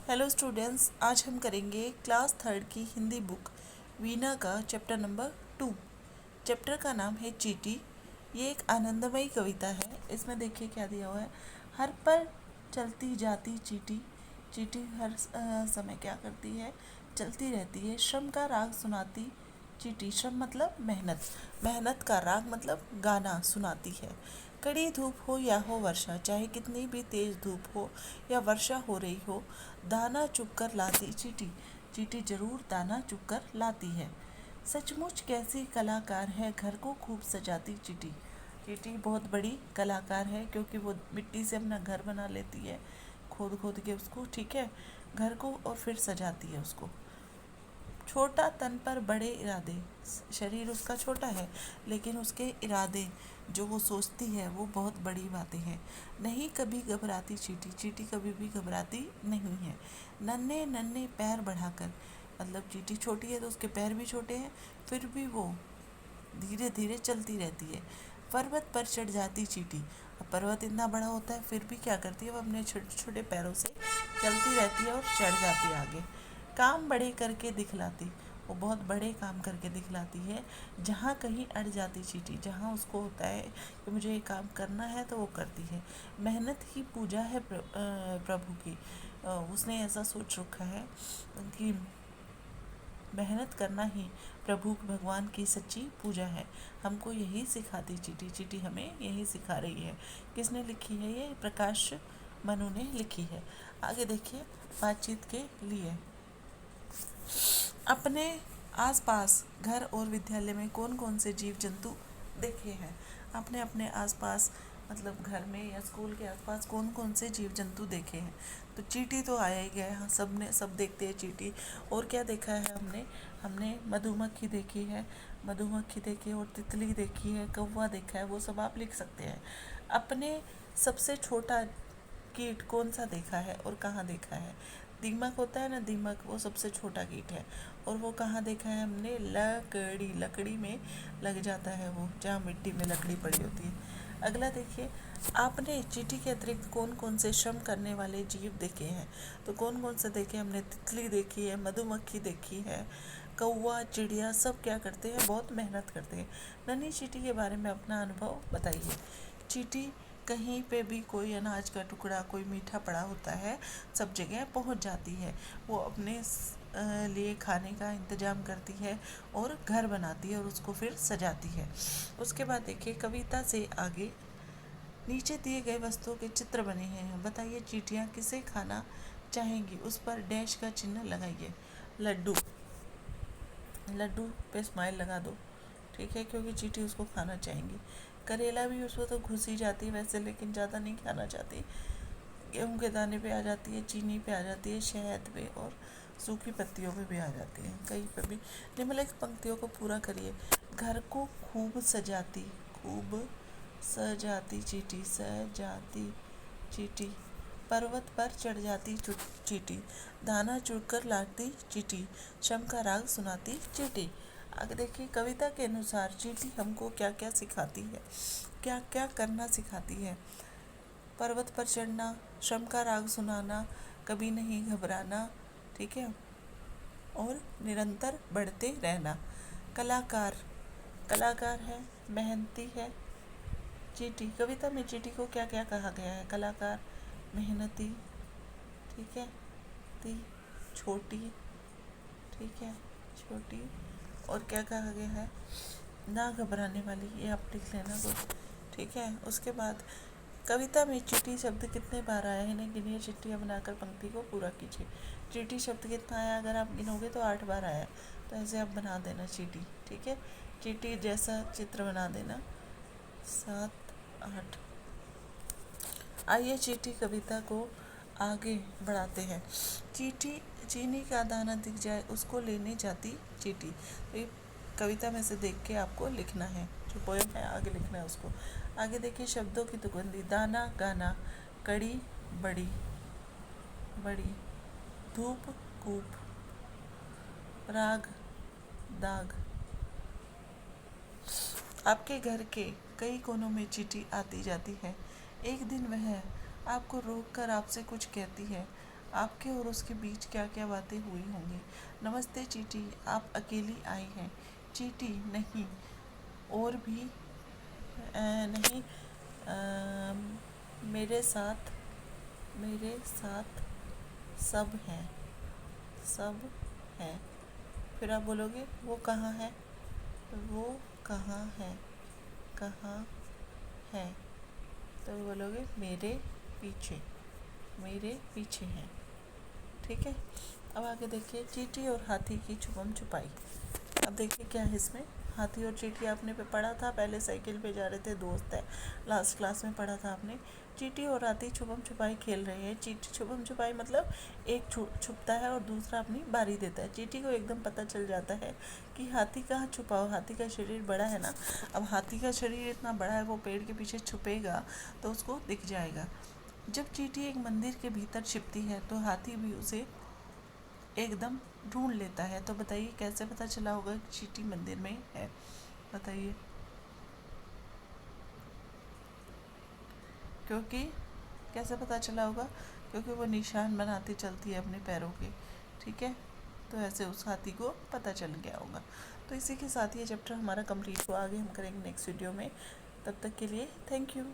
Hello students, आज हम करेंगे क्लास थर्ड की हिंदी बुक वीणा का चैप्टर नंबर 2। चैप्टर का नाम है चींटी। ये एक आनंदमयी कविता है। इसमें देखिए क्या दिया हुआ है। हर पल चलती जाती चींटी, चींटी हर समय क्या करती है, चलती रहती है। श्रम का राग सुनाती चींटी, श्रम मतलब मेहनत, मेहनत का राग मतलब गाना सुनाती है। कड़ी धूप हो या हो वर्षा, चाहे कितनी भी तेज धूप हो या वर्षा हो रही हो, दाना चुग कर लाती चींटी, चींटी जरूर दाना चुग कर लाती है। सचमुच कैसी कलाकार है, घर को खूब सजाती चींटी, चींटी बहुत बड़ी कलाकार है क्योंकि वो मिट्टी से अपना घर बना लेती है, खोद खोद के उसको, ठीक है, घर को, और फिर सजाती है उसको। छोटा तन पर बड़े इरादे, शरीर उसका छोटा है लेकिन उसके इरादे जो वो सोचती है वो बहुत बड़ी बातें हैं। नहीं कभी घबराती चींटी, चींटी कभी भी घबराती नहीं है। नन्हे नन्हे पैर बढ़ाकर, मतलब चींटी छोटी है तो उसके पैर भी छोटे हैं, फिर भी वो धीरे धीरे चलती रहती है। पर्वत पर चढ़ जाती चींटी, अब पर्वत इतना बड़ा होता है फिर भी क्या करती है, वो अपने छोटे छोटे पैरों से चलती रहती है और चढ़ जाती है आगे। काम बड़े करके दिखलाती, वो बहुत बड़े काम करके दिखलाती है। जहाँ कहीं अड़ जाती चींटी, जहाँ उसको होता है कि मुझे ये काम करना है तो वो करती है। मेहनत ही पूजा है प्रभु की। उसने ऐसा सोच रखा है कि मेहनत करना ही प्रभु भगवान की सच्ची पूजा है। हमको यही सिखाती चींटी, चींटी हमें यही सिखा रही है। किसने लिखी है ये? प्रकाश मनु ने लिखी है। आगे देखिए, बातचीत के लिए। अपने आसपास घर और विद्यालय में कौन कौन से जीव जंतु देखे हैं? आपने अपने आसपास, मतलब घर में या स्कूल के आसपास कौन कौन से जीव जंतु देखे हैं? तो चींटी तो आया ही गया, हाँ, सब देखते हैं चींटी। और क्या देखा है हमने? हमने मधुमक्खी देखी है, मधुमक्खी देखी है, और तितली देखी है, कौवा देखा है, वो सब आप लिख सकते हैं। अपने सबसे छोटा कीट कौन सा देखा है और कहाँ देखा है? दीमक होता है ना, दीमक, वो सबसे छोटा कीट है। और वो कहाँ देखा है हमने? लकड़ी, लकड़ी में लग जाता है वो, जहाँ मिट्टी में लकड़ी पड़ी होती है। अगला देखिए, आपने चींटी के अतिरिक्त कौन कौन से श्रम करने वाले जीव देखे हैं? तो कौन कौन से देखे? हमने तितली देखी है, मधुमक्खी देखी है, कौवा, चिड़िया, सब क्या करते हैं? बहुत मेहनत करते हैं। नन्ही चींटी के बारे में अपना अनुभव बताइए। चींटी कहीं पे भी कोई अनाज का टुकड़ा, कोई मीठा पड़ा होता है, सब जगह पहुंच जाती है। वो अपने लिए खाने का इंतजाम करती है और घर बनाती है और उसको फिर सजाती है। उसके बाद देखिए, कविता से आगे नीचे दिए गए वस्तुओं के चित्र बने हैं। बताइए चींटियाँ किसे खाना चाहेंगी? उस पर डैश का चिन्ह लगाइए। लड्डू, लड्डू पे स्माइल लगा दो, ठीक है, क्योंकि चींटी उसको खाना चाहेंगी। करेला भी उसको तो घुस ही जाती है वैसे, लेकिन ज़्यादा नहीं खाना चाहती। गेहूं के दाने पे आ जाती है, चीनी पे आ जाती है, शहद पे, और सूखी पत्तियों पे भी आ जाती है, कहीं पे भी। निम्नलिखित पंक्तियों को पूरा करिए। घर को खूब सजाती, खूब सजाती चींटी, सजाती चींटी। पर्वत पर चढ़ जाती चींटी, दाना चुगकर लाती चींटी, श्रम का राग सुनाती चींटी। आगे देखिए, कविता के अनुसार चींटी हमको क्या क्या सिखाती है, क्या क्या करना सिखाती है? पर्वत पर चढ़ना, श्रम का राग सुनाना, कभी नहीं घबराना, ठीक है, और निरंतर बढ़ते रहना। कलाकार, कलाकार है, मेहनती है चींटी। कविता में चींटी को क्या क्या कहा गया है? कलाकार, मेहनती, ठीक है, ती, छोटी, ठीक है, छोटी, और क्या कहा गया है? ना घबराने वाली, ये आप लिख लेना कुछ, ठीक है। उसके बाद कविता में चींटी शब्द कितने बार आया है, इन्हें गिनिए, चिट्ठियाँ बनाकर पंक्ति को पूरा कीजिए। चींटी शब्द कितना आया? अगर आप गिनोगे तो 8 बार आया, तो ऐसे आप बना देना चींटी, ठीक है, चींटी जैसा चित्र बना देना। 7, 8। आइए चींटी कविता को आगे बढ़ाते हैं। चींटी, चीनी का दाना दिख जाए उसको लेने जाती चींटी। तो ये कविता में से देख के आपको लिखना है, जो पोएम है आगे लिखना है उसको। आगे देखिए, शब्दों की तुकबंदी। दाना, गाना, कड़ी, बड़ी, बड़ी, धूप, कूप, राग, दाग। आपके घर के कई कोनों में चींटी आती जाती है। एक दिन वह आपको रोक कर आपसे कुछ कहती है। आपके और उसके बीच क्या क्या बातें हुई होंगी। नमस्ते चींटी, आप अकेली आई हैं। चींटी, नहीं, और भी नहीं, मेरे साथ सब हैं, सब हैं। फिर आप बोलोगे वो कहाँ है, वो कहाँ है, कहाँ है। तो बोलोगे पीछे मेरे पीछे हैं। ठीक है। अब आगे देखिए, चींटी और हाथी की छुपम छुपाई। अब देखिए क्या है इसमें। हाथी और चींटी आपने पे पढ़ा था, पहले साइकिल पे जा रहे थे, दोस्त है, लास्ट क्लास में पढ़ा था आपने। चींटी और हाथी छुपम छुपाई खेल रहे हैं। चींटी छुपम छुपाई मतलब एक छुपता है और दूसरा अपनी बारी देता है। चींटी को एकदम पता चल जाता है कि हाथी कहाँ छुपा हो। हाथी का शरीर बड़ा है ना, अब हाथी का शरीर इतना बड़ा है, वो पेड़ के पीछे छुपेगा तो उसको दिख जाएगा। जब चींटी एक मंदिर के भीतर छिपती है तो हाथी भी उसे एकदम ढूंढ लेता है। तो बताइए कैसे पता चला होगा कि चींटी मंदिर में है, बताइए। क्योंकि कैसे पता चला होगा, क्योंकि वो निशान बनाती चलती है अपने पैरों के। ठीक है, तो ऐसे उस हाथी को पता चल गया होगा। तो इसी के साथ ये चैप्टर हमारा कंप्लीट हुआ। आगे हम करेंगे नेक्स्ट वीडियो में। तब तक के लिए थैंक यू।